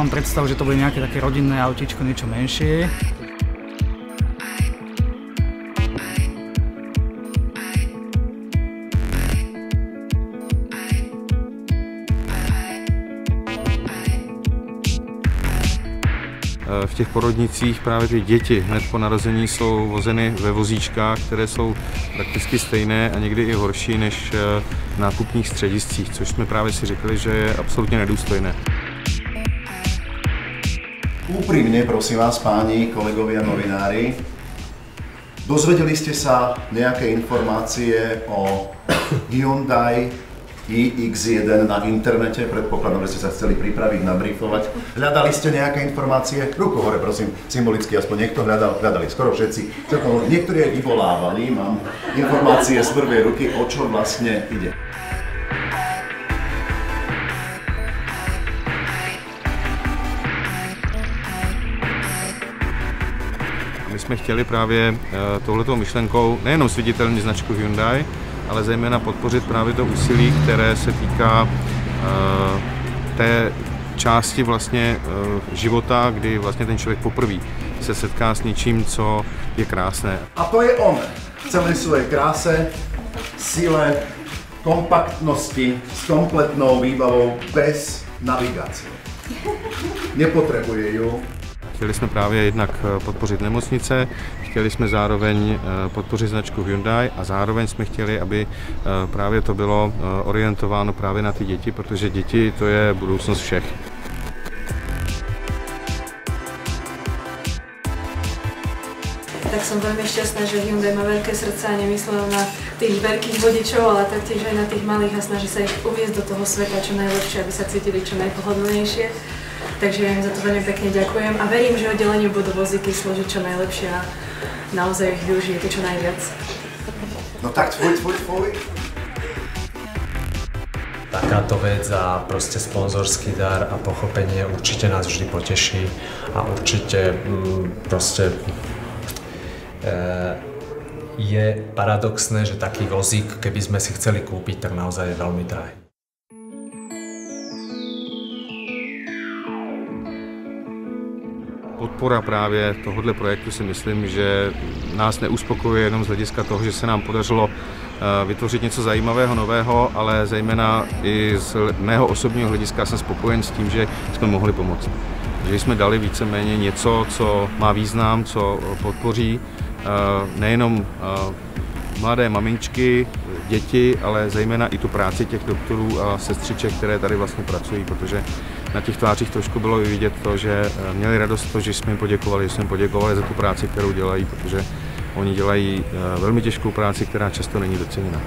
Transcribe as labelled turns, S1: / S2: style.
S1: Mám predstavu, že to bude nejaké také rodinné autíčko, niečo menšie.
S2: V těch porodnicích právě ty děti hned po narození jsou vozeny ve vozíčkách, které jsou prakticky stejné a někdy i horší než v nákupních střediscích, což jsme právě si řekli, že je absolutně nedůstojné.
S3: Úprimne, prosím vás, páni, kolegovia, novinári, dozvedeli ste sa nejaké informácie o Hyundai iX1 na internete? Predpokladám, že ste sa chceli pripraviť, nabrifovať. Hľadali ste nejaké informácie? Ruku hore, prosím, symbolicky, aspoň niekto hľadali, skoro všetci. Niektorí aj vyvolávali, mám informácie z prvej ruky, o čo vlastne ide.
S2: My jsme chtěli právě touhletou myšlenkou nejenom zviditelnit značku Hyundai, ale zejména podpořit právě to úsilí, které se týká té části vlastně života, kdy vlastně ten člověk poprvé se setká s něčím, co je krásné.
S3: A to je on v celé svojej kráse, sile, kompaktnosti, s kompletnou výbavou, bez navigácie. Nepotrebuje ju.
S2: Chtěli jsme právě jednak podpořit nemocnice, chtěli jsme zároveň podpořit značku Hyundai a zároveň jsme chtěli, aby právě to bylo orientováno právě na ty děti, protože děti to je budoucnost všech.
S4: Tak som veľmi šťastná, že Hyundai má veľké srdce a nemyslel na tých veľkých vodičov, ale taktiež aj na tých malých a snaží sa ich uviesť do toho sveta čo najlepšie, aby sa cítili čo najpohodlnejšie. Takže ja im za to veľmi pekne ďakujem a verím, že oddelenie budú vozíky slúžiť čo najlepšie a naozaj ich využijete čo najviac.
S3: No tak tvoj.
S5: Takáto vec a proste sponzorský dar a pochopenie určite nás vždy poteší a určite proste je paradoxné, že taký vozík, keby sme si chceli kúpiť, tak naozaj je veľmi drahý.
S2: Podpora právě tohoto projektu si myslím, že nás neuspokojuje jenom z hlediska toho, že se nám podařilo vytvořit něco zajímavého, nového, ale zejména i z mého osobního hlediska jsem spokojen s tím, že jsme mohli pomoct. Že jsme dali víceméně něco, co má význam, co podpoří nejenom mladé maminčky, děti, ale zejména i tu práci těch doktorů a sestřiček, které tady vlastně pracují, protože na těch tvářích trošku bylo i vidět to, že měli radost to, že jsme jim poděkovali za tu práci, kterou dělají, protože oni dělají velmi těžkou práci, která často není doceněna.